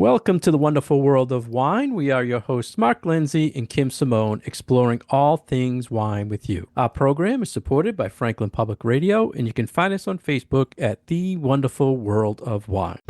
Welcome to the wonderful world of wine. We are your hosts, Mark Lenzi and Kim Simone, exploring all things wine with you. Our program is supported by Franklin Public Radio, and you can find us on Facebook at The Wonderful World of Wine.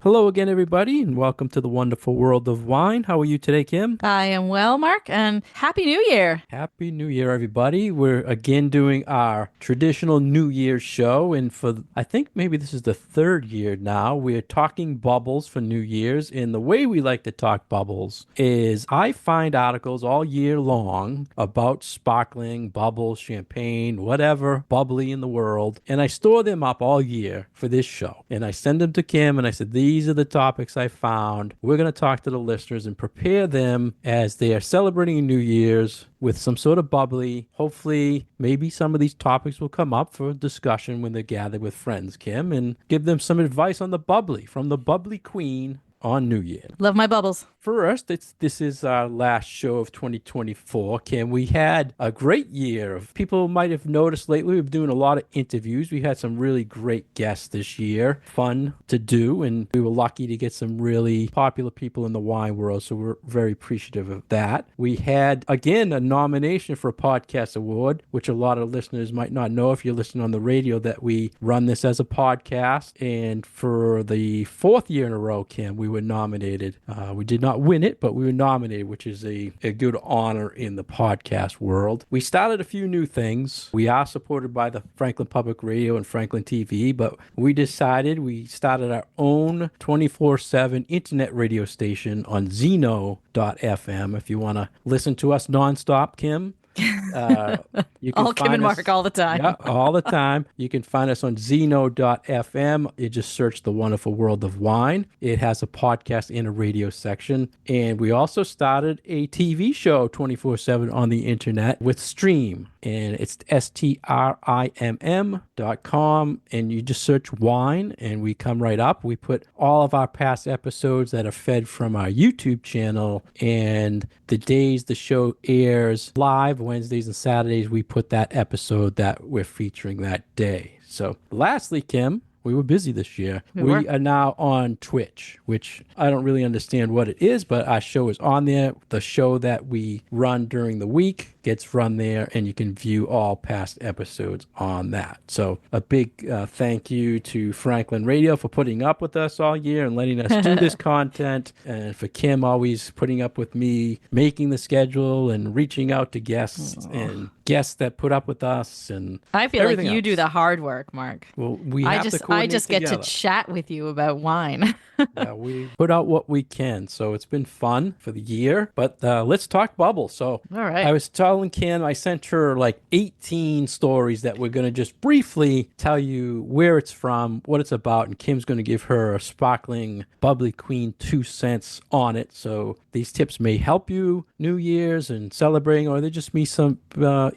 Hello again, everybody, and welcome to the wonderful world of wine. How are you today, Kim? I am well, Mark, and Happy New Year. Happy New Year, everybody. We're again doing our traditional New Year's show, and I think maybe this is the third year now, we're talking bubbles for New Year's, and the way we like to talk bubbles is I find articles all year long about sparkling, bubbles, champagne, whatever bubbly in the world, and I store them up all year for this show, and I send them to Kim, and I said, these are the topics I found. We're going to talk to the listeners and prepare them as they are celebrating New Year's with some sort of bubbly. Hopefully, maybe some of these topics will come up for discussion when they're gathered with friends, Kim, and give them some advice on the bubbly from the bubbly queen on New Year. Love my bubbles. First, this is our last show of 2024. Kim, we had a great year. People might have noticed lately, we've been doing a lot of interviews. We had some really great guests this year. Fun to do, and we were lucky to get some really popular people in the wine world, so we're very appreciative of that. We had, again, a nomination for a podcast award, which a lot of listeners might not know if you're listening on the radio, that we run this as a podcast. And for the fourth year in a row, Kim, we were nominated. We did not win it, but we were nominated, which is a good honor in the podcast world. We started a few new things. We are supported by the Franklin Public Radio and Franklin TV, but we started our own 24/7 internet radio station on Zeno.fm. If you want to listen to us nonstop, Kim, you can all Kim and Mark all the time. Yeah, all the time. You can find us on Zeno.fm. You just search The Wonderful World of Wine. It has a podcast and a radio section. And we also started a TV show 24/7 on the internet with Stream. And it's STRIMM.com. And you just search wine and we come right up. We put all of our past episodes that are fed from our YouTube channel. And the days the show airs live, Wednesdays and Saturdays, we put that episode that we're featuring that day. So lastly, Kim, we were busy this year. We are now on Twitch, which I don't really understand what it is, but our show is on there. The show that we run during the week gets run there, and you can view all past episodes on that. So a big thank you to Franklin Radio for putting up with us all year and letting us do this content, and for Kim always putting up with me, making the schedule and reaching out to guests and guests that put up with us. And I feel like you do the hard work, Mark. Well, I just get to chat with you about wine. Yeah, we put out what we can, so it's been fun for the year. But let's talk bubbles. So all right. I was telling Kim, I sent her like 18 stories that we're going to just briefly tell you where it's from, what it's about, and Kim's going to give her a sparkling bubbly queen 2 cents on it. So these tips may help you New Year's and celebrating, or they just be some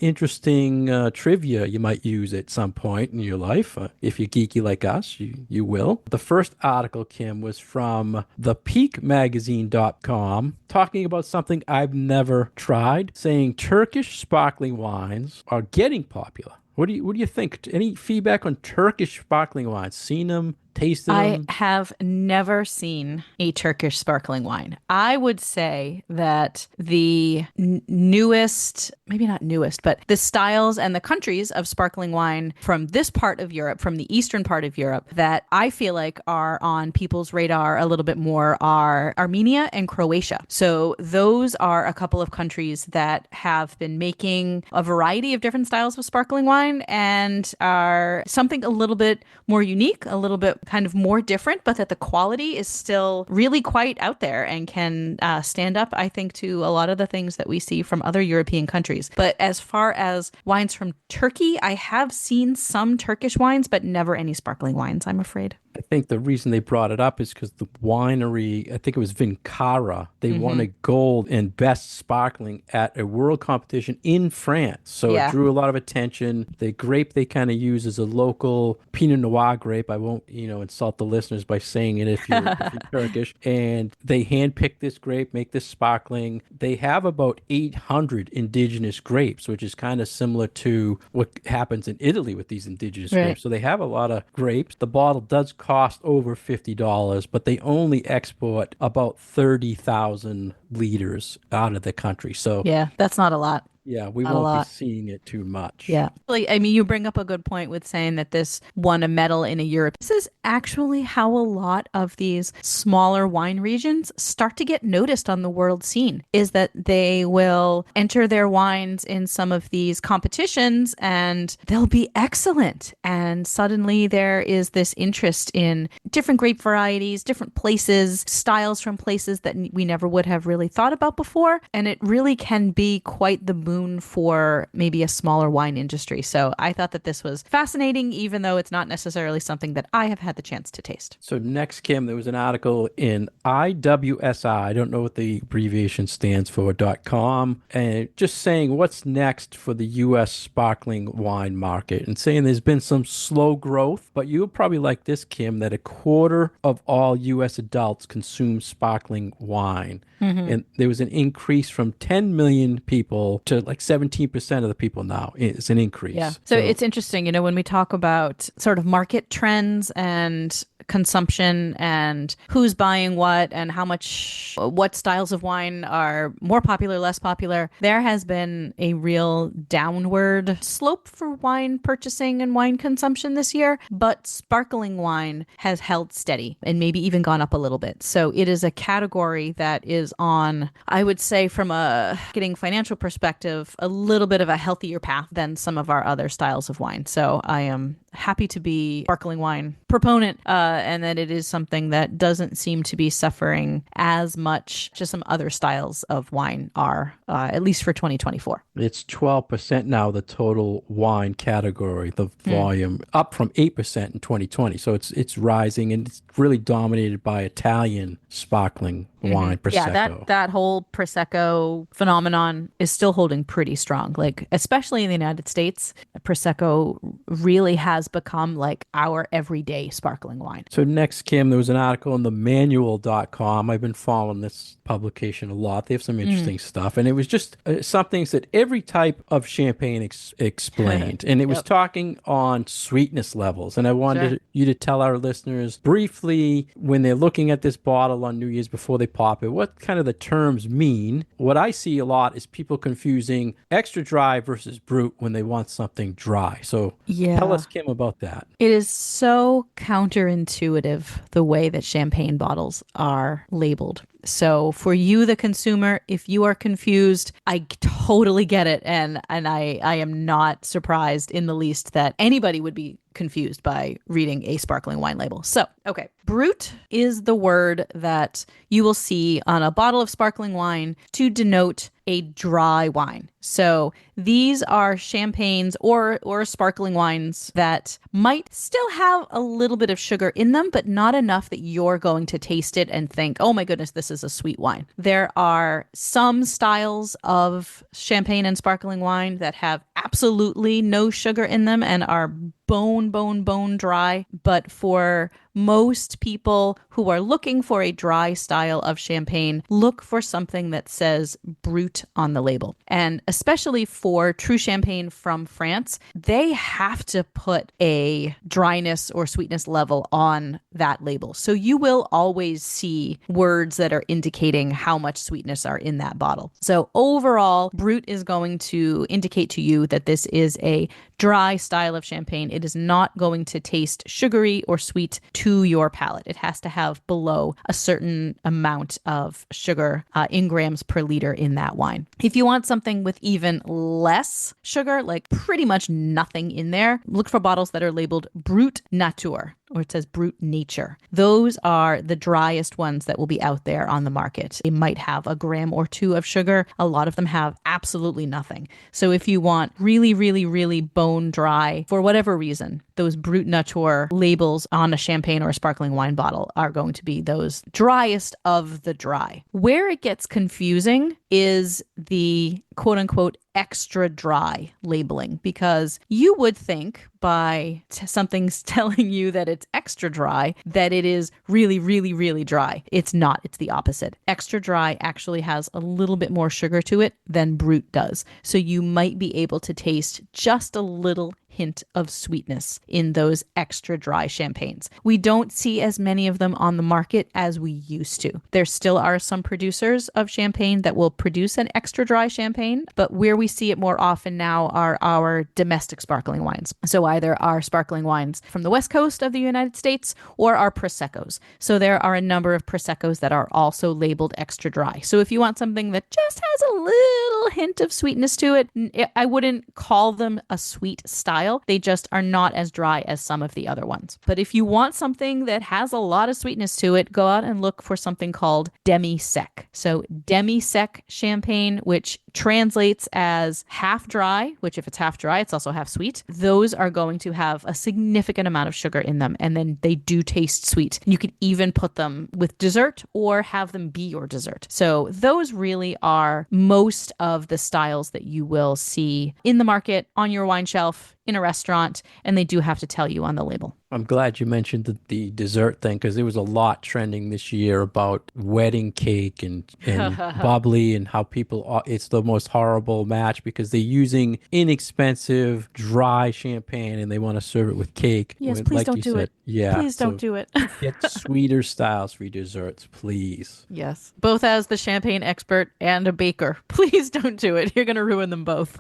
interesting trivia you might use at some point in your life. If you're geeky like us, you will. The first article, Kim, was from thepeakmagazine.com, talking about something I've never tried, saying Turkish sparkling wines are getting popular. What do you think? Any feedback on Turkish sparkling wines? Seen them? Tasted them? I have never seen a Turkish sparkling wine. I would say that the newest, maybe not newest, but the styles and the countries of sparkling wine from this part of Europe, from the eastern part of Europe, that I feel like are on people's radar a little bit more are Armenia and Croatia. So those are a couple of countries that have been making a variety of different styles of sparkling wine and are something a little bit more unique, a little bit kind of more different, but that the quality is still really quite out there and can stand up, I think, to a lot of the things that we see from other European countries. But as far as wines from Turkey, I have seen some Turkish wines, but never any sparkling wines, I'm afraid. I think the reason they brought it up is because the winery, I think it was Vincara, they won a gold in best sparkling at a world competition in France. So it Yeah. drew a lot of attention. The grape they kind of use is a local Pinot Noir grape. I won't, insult the listeners by saying it if you're Turkish. And they handpick this grape, make this sparkling. They have about 800 indigenous grapes, which is kind of similar to what happens in Italy with these indigenous Right. grapes. So they have a lot of grapes. The bottle does cost over $50, but they only export about 30,000 liters out of the country. So Yeah, that's not a lot. yeah, we Not a won't be lot. seeing it too much. Yeah. Like, I mean, you bring up a good point with saying that this won a medal in a Europe. This is actually how a lot of these smaller wine regions start to get noticed on the world scene, is that they will enter their wines in some of these competitions and they'll be excellent. And suddenly there is this interest in different grape varieties, different places, styles from places that we never would have really thought about before. And it really can be quite the boon for maybe a smaller wine industry. So I thought that this was fascinating, even though it's not necessarily something that I have had the chance to taste. So next, Kim, there was an article in IWSI, I don't know what the abbreviation stands for, .com, and just saying what's next for the U.S. sparkling wine market and saying there's been some slow growth, but you'll probably like this, Kim, that a quarter of all U.S. adults consume sparkling wine. And there was an increase from 10 million people to like 17% of the people now. It's an increase. Yeah. So it's interesting, when we talk about sort of market trends and consumption and who's buying what and what styles of wine are more popular, less popular, there has been a real downward slope for wine purchasing and wine consumption this year, but sparkling wine has held steady and maybe even gone up a little bit. So it is a category that is on, I would say, from a getting financial perspective, a little bit of a healthier path than some of our other styles of wine. So I am happy to be sparkling wine proponent, and that it is something that doesn't seem to be suffering as much as some other styles of wine are, at least for 2024. It's 12% now, the total wine category, the volume, up from 8% in 2020. So it's rising, and it's really dominated by Italian sparkling wine, Prosecco. Yeah, that whole Prosecco phenomenon is still holding pretty strong. Like, especially in the United States, Prosecco really has become like our everyday sparkling wine. So next, Kim, there was an article on the manual.com. I've been following this publication a lot. They have some interesting stuff. And it was just some things that every type of champagne explained. And it was talking on sweetness levels. And I wanted you to tell our listeners briefly, when they're looking at this bottle on New Year's before they pop it, what kind of the terms mean. What I see a lot is people confusing extra dry versus brut when they want something dry. So tell us, Kim, about that. It is so counterintuitive the way that champagne bottles are labeled. So for you, the consumer, if you are confused, I totally get it. And I am not surprised in the least that anybody would be confused by reading a sparkling wine label. So, okay. Brut is the word that you will see on a bottle of sparkling wine to denote a dry wine. So these are champagnes or sparkling wines that might still have a little bit of sugar in them, but not enough that you're going to taste it and think, oh my goodness, this is a sweet wine. There are some styles of champagne and sparkling wine that have absolutely no sugar in them and are bone dry. But for most people who are looking for a dry style of champagne, look for something that says Brut on the label. And especially for true champagne from France, they have to put a dryness or sweetness level on that label. So you will always see words that are indicating how much sweetness are in that bottle. So overall, Brut is going to indicate to you that this is a dry style of champagne. It is not going to taste sugary or sweet to your palate. It has to have below a certain amount of sugar in grams per liter in that wine. If you want something with even less sugar, like pretty much nothing in there, look for bottles that are labeled Brut Nature. or it says Brut Nature. Those are the driest ones that will be out there on the market. They might have a gram or two of sugar. A lot of them have absolutely nothing. So if you want really, really, really bone dry, for whatever reason, those Brut Nature labels on a champagne or a sparkling wine bottle are going to be those driest of the dry. Where it gets confusing is the quote unquote extra dry labeling, because you would think by something's telling you that it's extra dry that it is really, really, really dry. It's not. It's the opposite. Extra dry actually has a little bit more sugar to it than Brut does. So you might be able to taste just a little hint of sweetness in those extra dry champagnes. We don't see as many of them on the market as we used to. There still are some producers of champagne that will produce an extra dry champagne, but where we see it more often now are our domestic sparkling wines. So either our sparkling wines from the west coast of the United States or our Proseccos. So there are a number of Proseccos that are also labeled extra dry. So if you want something that just has a little hint of sweetness to it, I wouldn't call them a sweet style. They just are not as dry as some of the other ones. But if you want something that has a lot of sweetness to it, go out and look for something called demi-sec. So demi-sec champagne, which translates as half dry, which if it's half dry, it's also half sweet. Those are going to have a significant amount of sugar in them, and then they do taste sweet. You can even put them with dessert or have them be your dessert. So those really are most of the styles that you will see in the market, on your wine shelf, in a restaurant, and they do have to tell you on the label. I'm glad you mentioned the dessert thing, because there was a lot trending this year about wedding cake and bubbly, and how people it's the most horrible match because they're using inexpensive dry champagne and they want to serve it with cake. Yes, When- please like don't you do said. it. Yeah. Please don't do it. Get sweeter styles for your desserts, please. Yes. Both as the champagne expert and a baker. Please don't do it. You're going to ruin them both.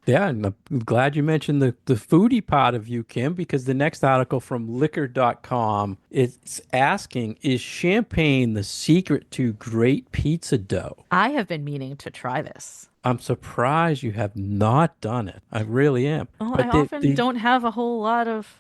Yeah, and I'm glad you mentioned the foodie part of you, Kim, because the next article from liquor.com is asking, is champagne the secret to great pizza dough? I have been meaning to try this. I'm surprised you have not done it. I really am. Well, But I often don't have a whole lot of,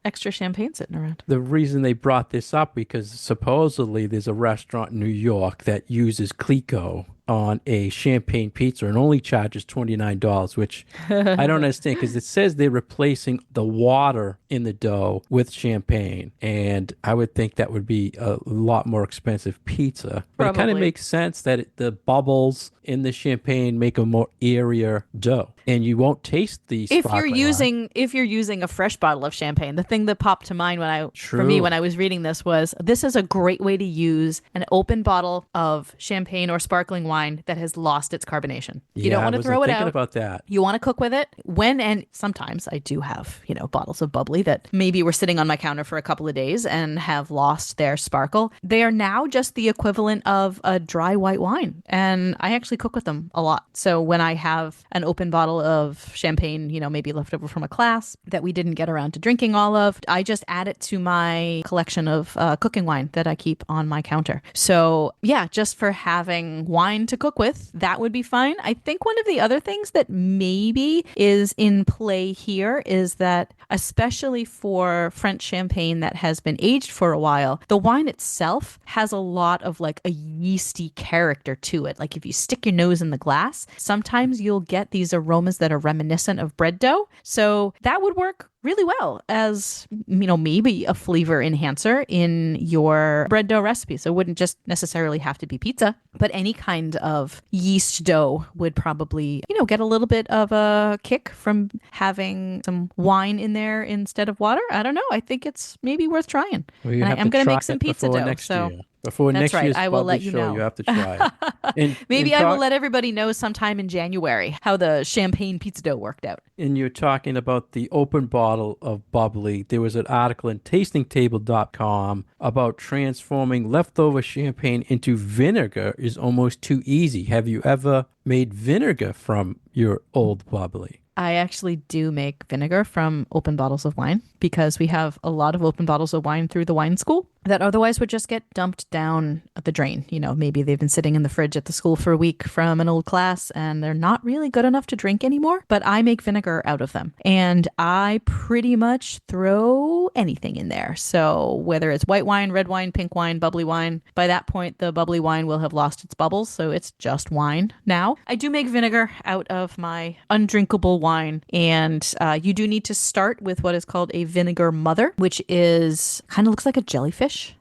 extra champagne sitting around. the reason they brought this up, because supposedly there's a restaurant in New York that uses Clico on a champagne pizza and only charges $29, which I don't understand, because it says they're replacing the water in the dough with champagne. And I would think that would be a lot more expensive pizza. But it kind of Probably. makes sense that the bubbles in the champagne make a more airier dough. And you won't taste the sparkling wine. If you're using a fresh bottle of champagne, the thing that popped to mind for me True. when I was reading this was, this is a great way to use an open bottle of champagne or sparkling wine that has lost its carbonation. You don't Yeah, want I to wasn't throw it thinking out. about that. You want to cook with it and sometimes I do have, bottles of bubbly that maybe were sitting on my counter for a couple of days and have lost their sparkle. They are now just the equivalent of a dry white wine. And I actually cook with them a lot. So when I have an open bottle of champagne, maybe left over from a class that we didn't get around to drinking all of, I just add it to my collection of cooking wine that I keep on my counter. So yeah, just for having wine to cook with, that would be fine. I think one of the other things that maybe is in play here is that, especially for French champagne that has been aged for a while, the wine itself has a lot of like a yeasty character to it. Like if you stick your nose in the glass, sometimes you'll get these aromas that are reminiscent of bread dough. So that would work really well as, maybe a flavor enhancer in your bread dough recipe. So it wouldn't just necessarily have to be pizza, but any kind of yeast dough would probably, get a little bit of a kick from having some wine in there instead of water. I don't know. I think it's maybe worth trying. Well, you And have I'm to going to try make some it pizza before dough. next So year. Before that's next right. year's I will Bubbly let you show, know. you have to try it. Maybe I will let everybody know sometime in January how the champagne pizza dough worked out. And you're talking about the open bottle of bubbly. There was an article in tastingtable.com about transforming leftover champagne into vinegar is almost too easy. Have you ever made vinegar from your old bubbly? I actually do make vinegar from open bottles of wine because we have a lot of open bottles of wine through the wine school. that otherwise would just get dumped down the drain. Maybe they've been sitting in the fridge at the school for a week from an old class and they're not really good enough to drink anymore. But I make vinegar out of them and I pretty much throw anything in there. So whether it's white wine, red wine, pink wine, bubbly wine, by that point, the bubbly wine will have lost its bubbles. So it's just wine now. I do make vinegar out of my undrinkable wine. And you do need to start with what is called a vinegar mother, which is kind of looks like a jellyfish.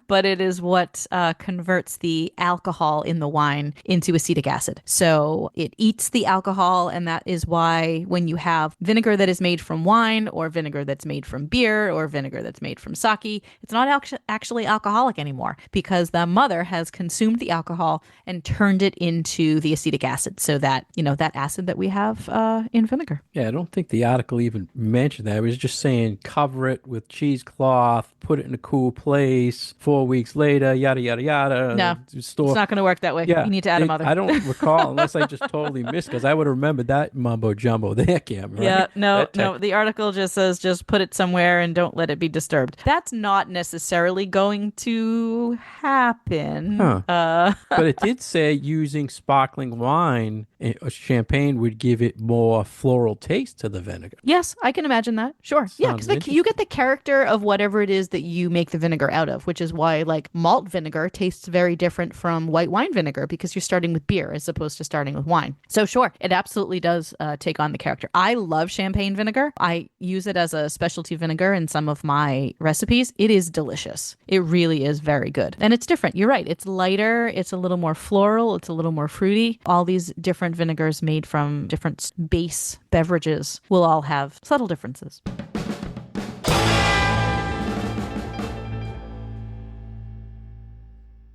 But it is what converts the alcohol in the wine into acetic acid. So it eats the alcohol, and that is why when you have vinegar that is made from wine or vinegar that's made from beer or vinegar that's made from sake, it's not actually alcoholic anymore because the mother has consumed the alcohol and turned it into the acetic acid. So that, that acid that we have in vinegar. Yeah, I don't think the article even mentioned that. It was just saying cover it with cheesecloth, put it in a cool place. 4 weeks later, yada yada yada. No, it's not going to work that way. Yeah, you need to add a mother. I don't recall unless I just totally missed because I would have remembered that mumbo jumbo there, Cam. Right? Yeah, no. The article just says just put it somewhere and don't let it be disturbed. That's not necessarily going to happen. Huh. But it did say using sparkling wine or champagne would give it more floral taste to the vinegar. Yes, I can imagine that. Sure. Yeah, because you get the character of whatever it is that you make the vinegar out of, which is why like malt vinegar tastes very different from white wine vinegar because you're starting with beer as opposed to starting with wine. So sure, it absolutely does take on the character. I love champagne vinegar. I use it as a specialty vinegar in some of my recipes. It is delicious. It really is very good. And it's different. You're right. It's lighter. It's a little more floral. It's a little more fruity. All these different vinegars made from different base beverages will all have subtle differences.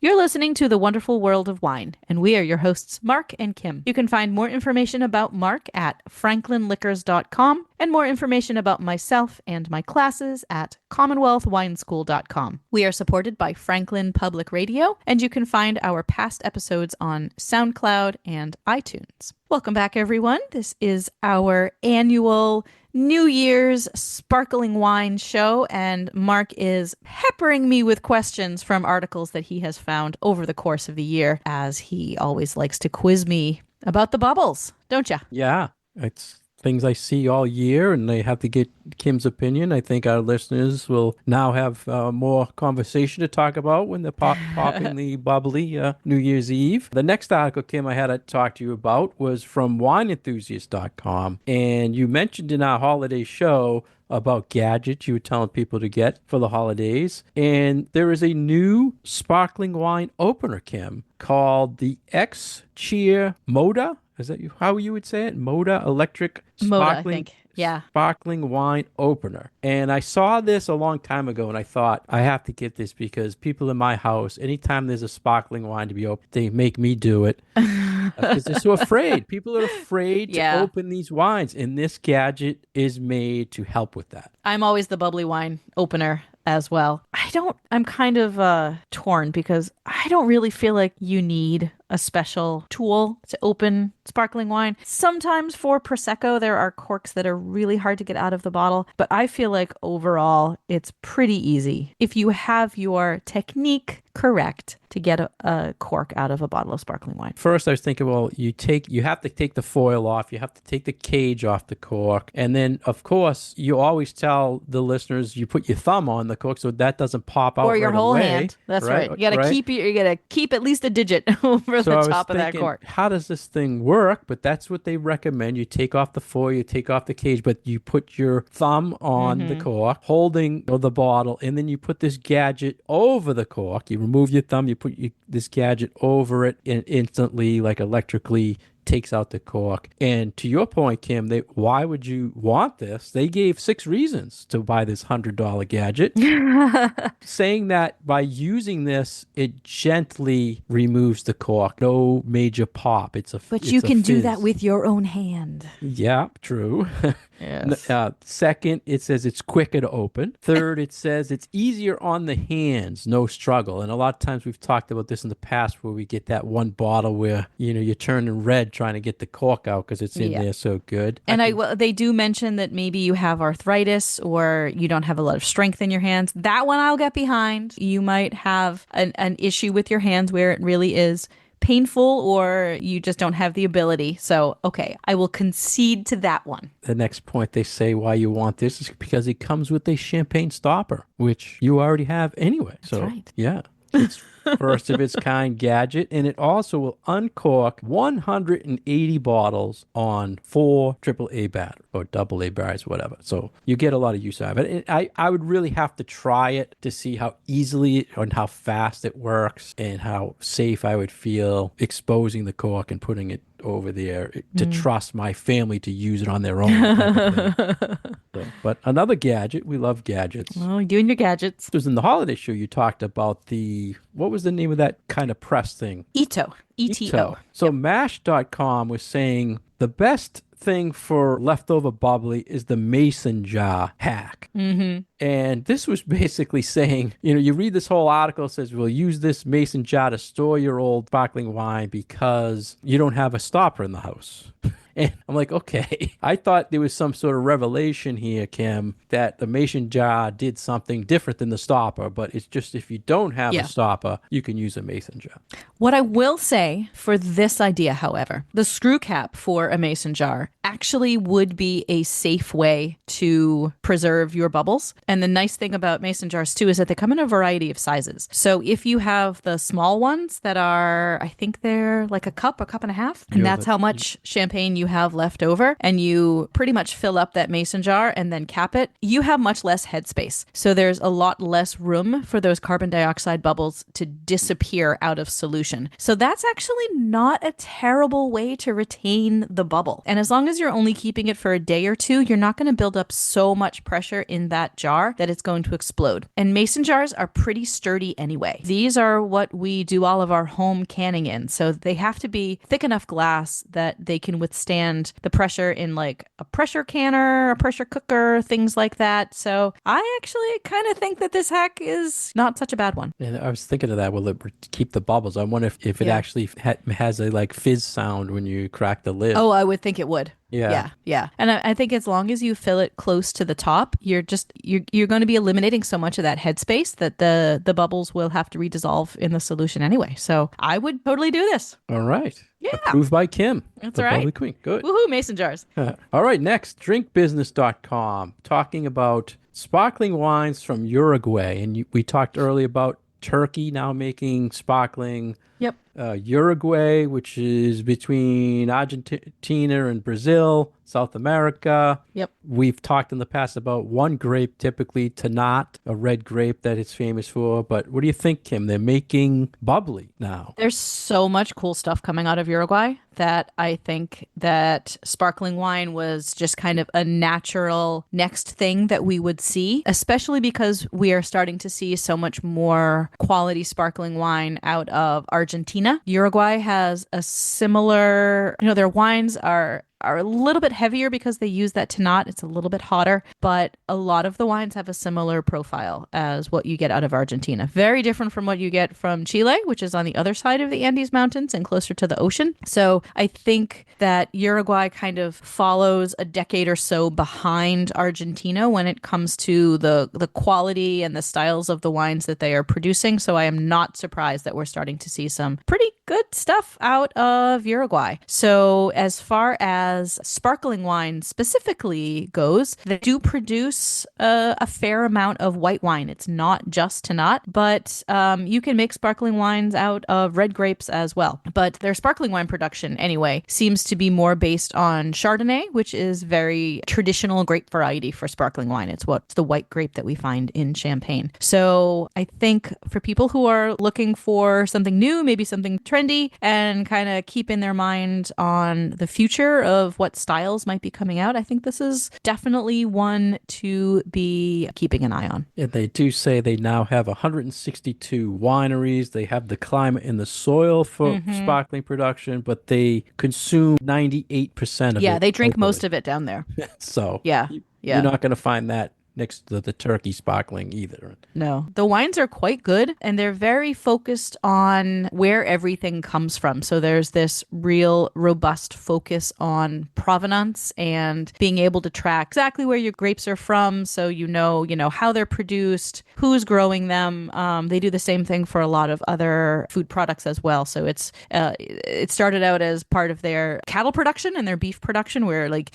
You're listening to The Wonderful World of Wine, and we are your hosts, Mark and Kim. You can find more information about Mark at franklinliquors.com and more information about myself and my classes at commonwealthwineschool.com. We are supported by Franklin Public Radio, and you can find our past episodes on SoundCloud and iTunes. Welcome back, everyone. This is our annual New Year's sparkling wine show, and Mark is peppering me with questions from articles that he has found over the course of the year, as he always likes to quiz me about the bubbles, don't you? Yeah, it's things I see all year, and I have to get Kim's opinion. I think our listeners will now have more conversation to talk about when they're popping the bubbly New Year's Eve. The next article, Kim, I had to talk to you about was from wineenthusiast.com, and you mentioned in our holiday show about gadgets you were telling people to get for the holidays. And there is a new sparkling wine opener, Kim, called the X Cheer Moda. Is that how you would say it? Moda electric Moda, I sparkling think. Yeah. sparkling wine opener. And I saw this a long time ago and I thought, I have to get this because people in my house, anytime there's a sparkling wine to be opened, they make me do it. Because they're so afraid. People are afraid to open these wines. And this gadget is made to help with that. I'm always the bubbly wine opener as well. I'm kind of torn because I don't really feel like you need a special tool to open sparkling wine. Sometimes for Prosecco, there are corks that are really hard to get out of the bottle, but I feel like overall it's pretty easy if you have your technique correct to get a cork out of a bottle of sparkling wine. First, I was thinking, well, you have to take the foil off, you have to take the cage off the cork, and then, of course, you always tell the listeners you put your thumb on the cork so that doesn't pop out or your right whole away, hand. That's right. You gotta keep at least a digit over the top of that cork. How does this thing work? But that's what they recommend. You take off the foil, you take off the cage, but you put your thumb on the cork, holding the bottle, and then you put this gadget over the cork. You remove your thumb, you put this gadget over it, and instantly, like electrically, takes out the cork. And to your point, Kim, why would you want this? They gave 6 reasons to buy this $100 gadget, saying that by using this, it gently removes the cork. No major pop. But you can do that with your own hand. Yeah, true. Yes. Second, it says it's quicker to open. Third, it says it's easier on the hands, no struggle. And a lot of times we've talked about this in the past where we get that one bottle where, you're turning red head trying to get the cork out because it's in Yeah. there so good. I And can, they do mention that maybe you have arthritis or you don't have a lot of strength in your hands. That one I'll get behind. You might have an issue with your hands where it really is painful or you just don't have the ability. So, okay, I will concede to that one. the next point they say why you want this is because it comes with a champagne stopper, which you already have anyway. That's So, right. yeah, it's first of its kind gadget, and it also will uncork 180 bottles on 4 AAA batteries or AA batteries, whatever. So you get a lot of use out of it. And I would really have to try it to see how easily and how fast it works and how safe I would feel exposing the cork and putting it over there to trust my family to use it on their own type of thing. So, but another gadget, we love gadgets. Well, you and your gadgets. It was in the holiday show you talked about what was the name of that kind of press thing? Ito. ETO. So Mash.com was saying the best thing for leftover bubbly is the mason jar hack. Mm-hmm. And this was basically saying, you read this whole article, it says, we'll use this mason jar to store your old sparkling wine because you don't have a stopper in the house. And I'm like, okay, I thought there was some sort of revelation here, Kim, that the mason jar did something different than the stopper, but it's just if you don't have a stopper, you can use a mason jar. What I will say for this idea, however, the screw cap for a mason jar actually would be a safe way to preserve your bubbles. And the nice thing about mason jars too is that they come in a variety of sizes. So if you have the small ones that are, I think they're like a cup and a half, and that's how much champagne you have left over, and you pretty much fill up that mason jar and then cap it, you have much less headspace. So there's a lot less room for those carbon dioxide bubbles to disappear out of solution. So that's actually not a terrible way to retain the bubble. And as long as you're only keeping it for a day or two, you're not going to build up so much pressure in that jar that it's going to explode. And mason jars are pretty sturdy anyway. These are what we do all of our home canning in. So they have to be thick enough glass that they can withstand the pressure in like a pressure canner, a pressure cooker, things like that. So I actually kind of think that this hack is not such a bad one. And I was thinking of that. Will it keep the bubbles? I wonder if it actually has a like fizz sound when you crack the lid. Oh, I would think it would. Yeah. Yeah. And I think as long as you fill it close to the top, you're going to be eliminating so much of that headspace that the bubbles will have to redissolve in the solution anyway. So I would totally do this. All right. Yeah. Approved by Kim. That's the right. Bubbly Queen. Good. Woohoo, mason jars. All right. Next, drinkbusiness.com talking about sparkling wines from Uruguay. And we talked earlier about Turkey now making sparkling. Yep. Uruguay, which is between Argentina and Brazil, South America. Yep. We've talked in the past about one grape, typically Tannat, a red grape that it's famous for. But what do you think, Kim? They're making bubbly now. There's so much cool stuff coming out of Uruguay that I think that sparkling wine was just kind of a natural next thing that we would see, especially because we are starting to see so much more quality sparkling wine out of Argentina. Uruguay has a similar, their wines are a little bit heavier because they use that Tannat. It's a little bit hotter, but a lot of the wines have a similar profile as what you get out of Argentina. Very different from what you get from Chile, which is on the other side of the Andes Mountains and closer to the ocean. So I think that Uruguay kind of follows a decade or so behind Argentina when it comes to the quality and the styles of the wines that they are producing. So I am not surprised that we're starting to see some pretty good stuff out of Uruguay. So as far as sparkling wine specifically goes, they do produce a fair amount of white wine. It's not just Tannat, but you can make sparkling wines out of red grapes as well. But their sparkling wine production, anyway, seems to be more based on Chardonnay, which is very traditional grape variety for sparkling wine. It's the white grape that we find in Champagne. So I think for people who are looking for something new, maybe something trendy, and kind of keep in their mind on the future of what styles might be coming out, I think this is definitely one to be keeping an eye on. Yeah, they do say they now have 162 wineries. They have the climate and the soil for sparkling production, but they consume 98% of it. Yeah, they drink locally. most of it down there. So Yeah. you're not going to find that next to the turkey sparkling either. No, the wines are quite good and they're very focused on where everything comes from. So there's this real robust focus on provenance and being able to track exactly where your grapes are from. So you know how they're produced, who's growing them. They do the same thing for a lot of other food products as well. So it started out as part of their cattle production and their beef production, where like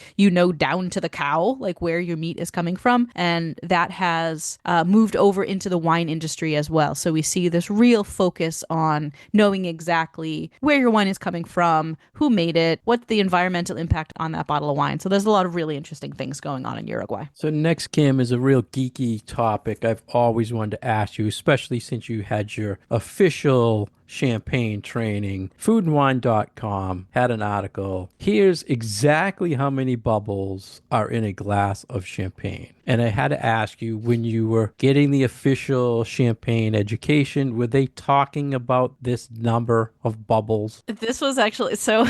down to the cow like where your meat is coming from, and that has moved over into the wine industry as well. So we see this real focus on knowing exactly where your wine is coming from, who made it, what's the environmental impact on that bottle of wine. So there's a lot of really interesting things going on in Uruguay. So next, Kim, is a real geeky topic I've always wanted to ask you, especially since you had your official champagne training. Foodandwine.com had an article. Here's exactly how many bubbles are in a glass of champagne. And I had to ask you, when you were getting the official champagne education, were they talking about this number of bubbles? This was actually so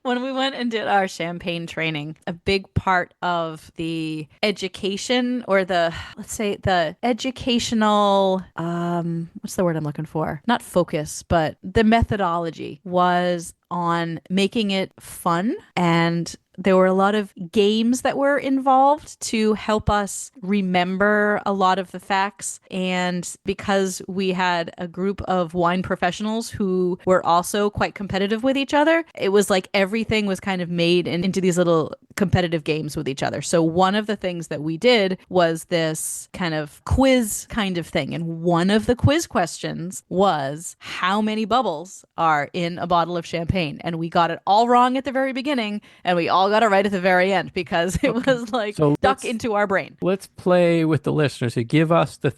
when we went and did our champagne training, a big part of the education, or let's say the educational, what's the word I'm looking for? Not focus, but the methodology was on making it fun, and there were a lot of games that were involved to help us remember a lot of the facts. And because we had a group of wine professionals who were also quite competitive with each other, it was like everything was kind of made into these little competitive games with each other. So one of the things that we did was this kind of quiz kind of thing. And one of the quiz questions was, how many bubbles are in a bottle of champagne? And we got it all wrong at the very beginning, and we all got it right at the very end, because it was like stuck into our brain. Let's play with the listeners. So give us the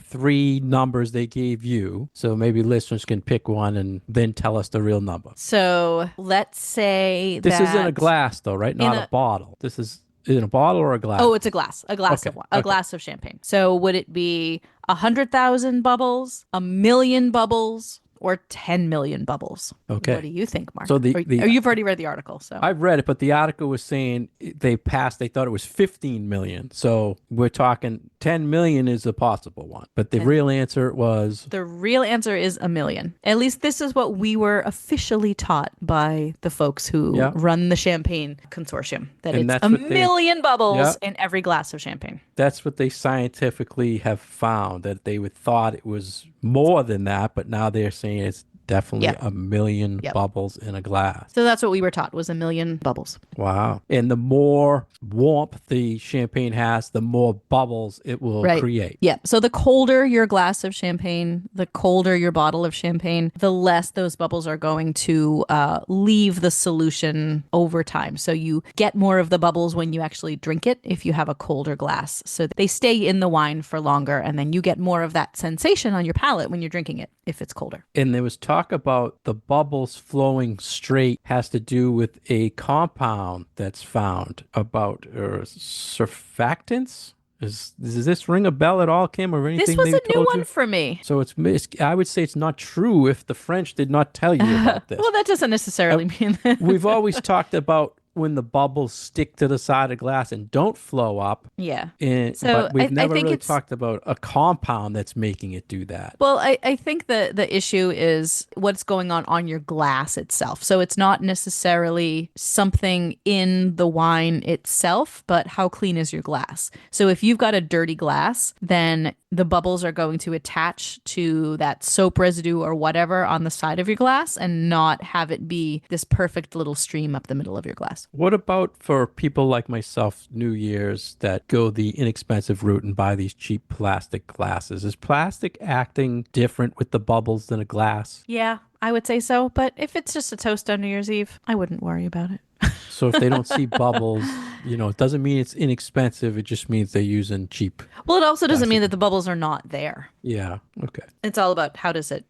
three numbers they gave you. So maybe listeners can pick one and then tell us the real number. So let's say this that is in a glass though, right? Not a bottle. This is in a bottle or a glass? Oh, it's a glass glass of champagne. So would it be 100,000 bubbles, 1,000,000 bubbles, or 10 million bubbles? Okay. What do you think, Mark? So you've already read the article. So I've read it, but the article was saying they thought it was 15 million. So we're talking 10 million is a possible one. But the real answer was? The real answer is 1,000,000. At least this is what we were officially taught by the folks who run the Champagne Consortium. That it's 1,000,000 bubbles in every glass of champagne. That's what they scientifically have found, that they would thought it was more than that, but now they're saying it's definitely 1,000,000 bubbles in a glass. So that's what we were taught, was 1,000,000 bubbles. Wow. And the more warmth the champagne has, the more bubbles it will create. Yeah. So the colder your glass of champagne, the colder your bottle of champagne, the less those bubbles are going to leave the solution over time. So you get more of the bubbles when you actually drink it if you have a colder glass. So they stay in the wine for longer, and then you get more of that sensation on your palate when you're drinking it if it's colder. And there was talk about the bubbles flowing straight has to do with a compound that's found about surfactants. Does this ring a bell at all, Kim, or anything? This was a new one for me. So I would say it's not true if the French did not tell you about this. Well, that doesn't necessarily mean that. We've always talked about when the bubbles stick to the side of glass and don't flow up. Yeah. But we've never really talked about a compound that's making it do that. Well, I think the issue is what's going on your glass itself. So it's not necessarily something in the wine itself, but how clean is your glass? So if you've got a dirty glass, then the bubbles are going to attach to that soap residue or whatever on the side of your glass and not have it be this perfect little stream up the middle of your glass. What about for people like myself, New Year's, that go the inexpensive route and buy these cheap plastic glasses? Is plastic acting different with the bubbles than a glass? Yeah, I would say so. But if it's just a toast on New Year's Eve, I wouldn't worry about it. So if they don't see bubbles, it doesn't mean it's inexpensive. It just means they're using cheap. Well, it also doesn't mean that the bubbles are not there. Yeah. Okay. It's all about how does it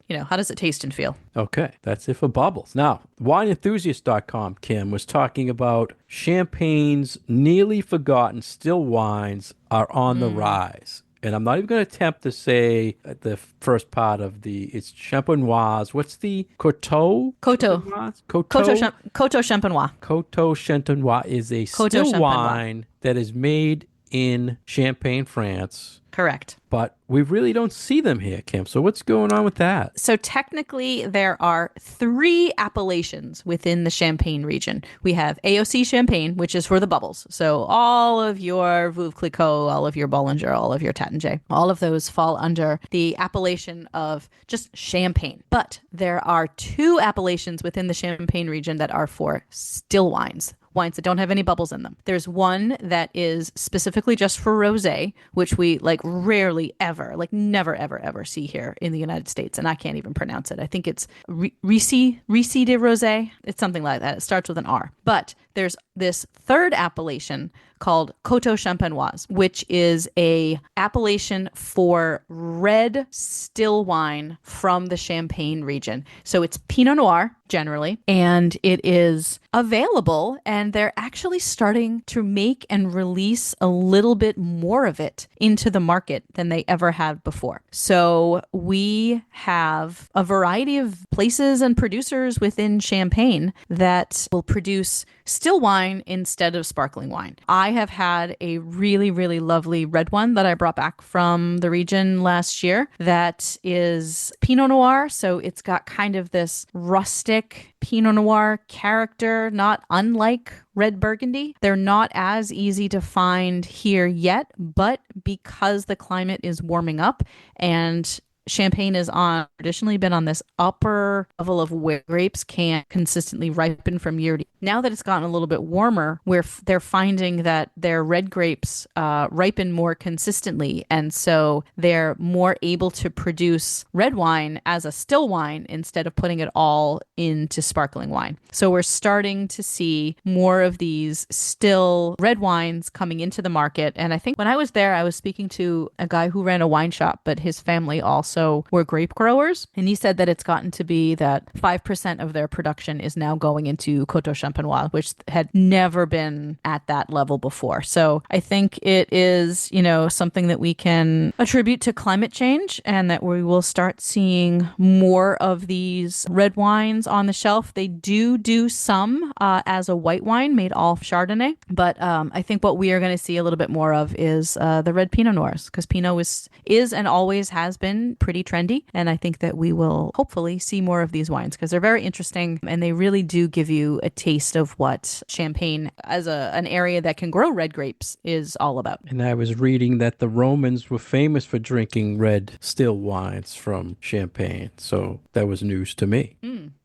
taste and feel. Okay. That's it for bubbles. Now, wineenthusiast.com, Kim, was talking about champagne's nearly forgotten still wines are on the rise. And I'm not even going to attempt to say the first part of it's champenoise. What's the Coteau? Coteau. Coteau Champenois. Coteau Champenois is a still wine that is made in Champagne, France, Correct. but we really don't see them here, Kim. So what's going on with that? So technically, there are three appellations within the Champagne region. We have AOC Champagne, which is for the bubbles. So all of your Veuve Clicquot, all of your Bollinger, all of your Taittinger, all of those fall under the appellation of just champagne. But there are two appellations within the Champagne region that are for still wines. Wines that don't have any bubbles in them. There's one that is specifically just for rosé, which we like rarely ever, like never, ever, ever see here in the United States. And I can't even pronounce it. I think it's Rice de Rosé. It's something like that. It starts with an R. But there's this third appellation called Coteaux Champenoise, which is a appellation for red still wine from the Champagne region. So it's Pinot Noir generally, and it is available, and they're actually starting to make and release a little bit more of it into the market than they ever had before. So we have a variety of places and producers within Champagne that will produce still wine instead of sparkling wine. I have had a really, really lovely red one that I brought back from the region last year that is Pinot Noir. So it's got kind of this rustic Pinot Noir character, not unlike red Burgundy. They're not as easy to find here yet, but because the climate is warming up and Champagne is traditionally been on this upper level of where grapes can't consistently ripen from year to year. Now that it's gotten a little bit warmer, they're finding that their red grapes ripen more consistently. And so they're more able to produce red wine as a still wine instead of putting it all into sparkling wine. So we're starting to see more of these still red wines coming into the market. And I think when I was there, I was speaking to a guy who ran a wine shop, but his family also were grape growers. And he said that it's gotten to be that 5% of their production is now going into Coteaux Champenois, which had never been at that level before. So I think it is, something that we can attribute to climate change and that we will start seeing more of these red wines on the shelf. They do some as a white wine made all Chardonnay. But I think what we are going to see a little bit more of is the red Pinot Noirs, because Pinot is and always has been pretty trendy. And I think that we will hopefully see more of these wines because they're very interesting and they really do give you a taste of what Champagne as an area that can grow red grapes is all about. And I was reading that the Romans were famous for drinking red still wines from Champagne. So that was news to me.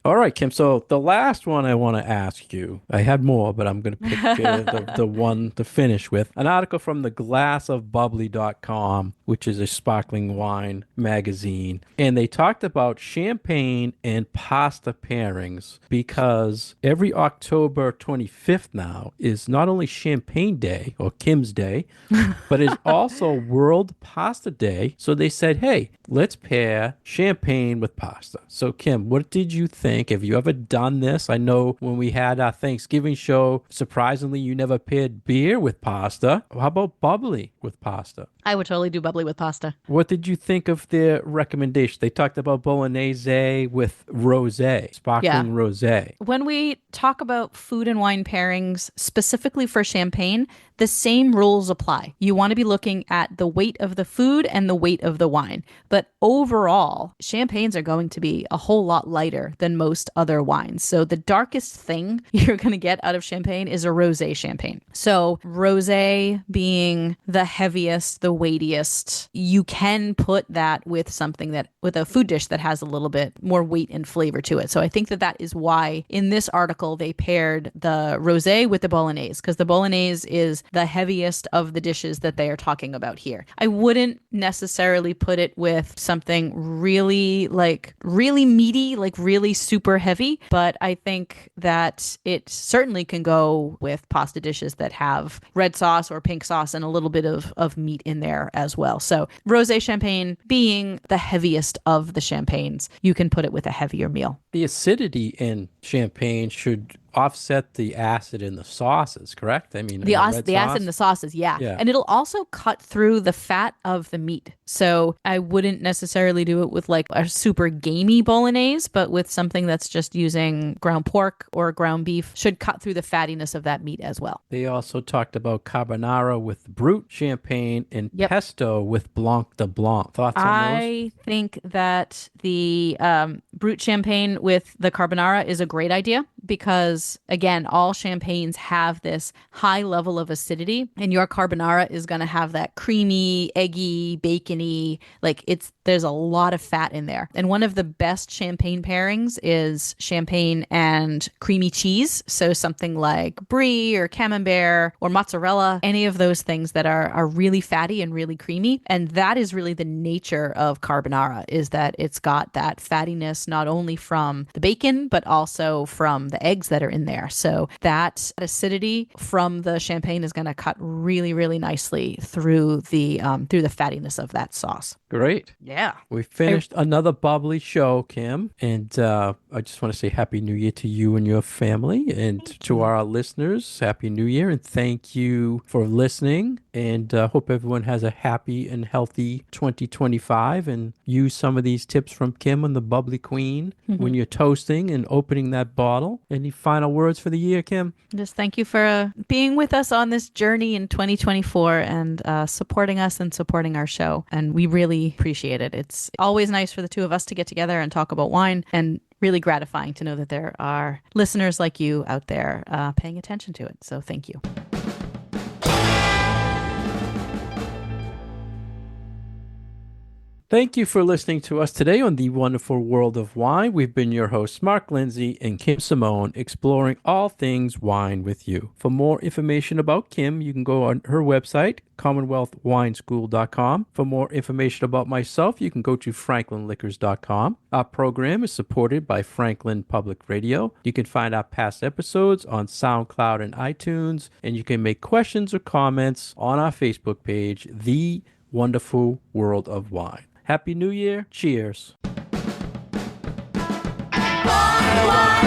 All right, Kim. So the last one I want to ask you, I had more, but I'm going to pick the one to finish with. An article from the glassofbubbly.com, which is a sparkling wine magazine. And they talked about champagne and pasta pairings because every October 25th now is not only Champagne Day or Kim's Day, but it's also World Pasta Day. So they said, hey, let's pair champagne with pasta. So Kim, what did you think? Have you ever done this? I know when we had our Thanksgiving show, surprisingly, you never paired beer with pasta. How about bubbly with pasta? I would totally do bubbly with pasta. What did you think of their recommendation? They talked about bolognese with rosé, sparkling rosé. When we talk about food and wine pairings, specifically for champagne, the same rules apply. You want to be looking at the weight of the food and the weight of the wine. But overall, champagnes are going to be a whole lot lighter than most other wines. So the darkest thing you're going to get out of champagne is a rosé champagne. So rosé being the heaviest, the weightiest, you can put that with with a food dish that has a little bit more weight and flavor to it. So I think that is why in this article they paired the rosé with the bolognese, because the bolognese is the heaviest of the dishes that they are talking about here. I wouldn't necessarily put it with something really meaty, like really super heavy, but I think that it certainly can go with pasta dishes that have red sauce or pink sauce and a little bit of meat in there as well. So rosé champagne being the heaviest of the champagnes, you can put it with a heavier meal. The acidity in champagne should offset the acid in the sauces, correct? I mean, in the red The acid in sauce. the sauces, yeah. Yeah. And it'll also cut through the fat of the meat. So I wouldn't necessarily do it with like a super gamey bolognese, but with something that's just using ground pork or ground beef should cut through the fattiness of that meat as well. They also talked about carbonara with brut champagne and Yep. pesto with blanc de blanc. Thoughts on those? I think that the brut champagne with the carbonara is a great idea because, again, all champagnes have this high level of acidity, and your carbonara is going to have that creamy, eggy, bacony. Like there's a lot of fat in there. And one of the best champagne pairings is champagne and creamy cheese. So something like brie or camembert or mozzarella, any of those things that are really fatty and really creamy. And that is really the nature of carbonara, is that it's got that fattiness not only from the bacon, but also from the eggs that are in there. So that acidity from the champagne is going to cut really, really nicely through the fattiness of that sauce. Great. Yeah. We finished another bubbly show, Kim, and I just want to say Happy New Year to you and your family, and to our listeners, Happy New Year, and thank you for listening, and hope everyone has a happy and healthy 2025, and use some of these tips from Kim on the Bubbly Queen when you're toasting and opening that bottle. Any final words for the year, Kim? Just thank you for being with us on this journey in 2024 and supporting us and supporting our show. And we really appreciate it. It's always nice for the two of us to get together and talk about wine, and really gratifying to know that there are listeners like you out there paying attention to it. So thank you. Thank you for listening to us today on The Wonderful World of Wine. We've been your hosts, Mark Lenzi and Kim Simone, exploring all things wine with you. For more information about Kim, you can go on her website, commonwealthwineschool.com. For more information about myself, you can go to franklinliquors.com. Our program is supported by Franklin Public Radio. You can find our past episodes on SoundCloud and iTunes, and you can make questions or comments on our Facebook page, The Wonderful World of Wine. Happy New Year. Cheers. Wine, wine.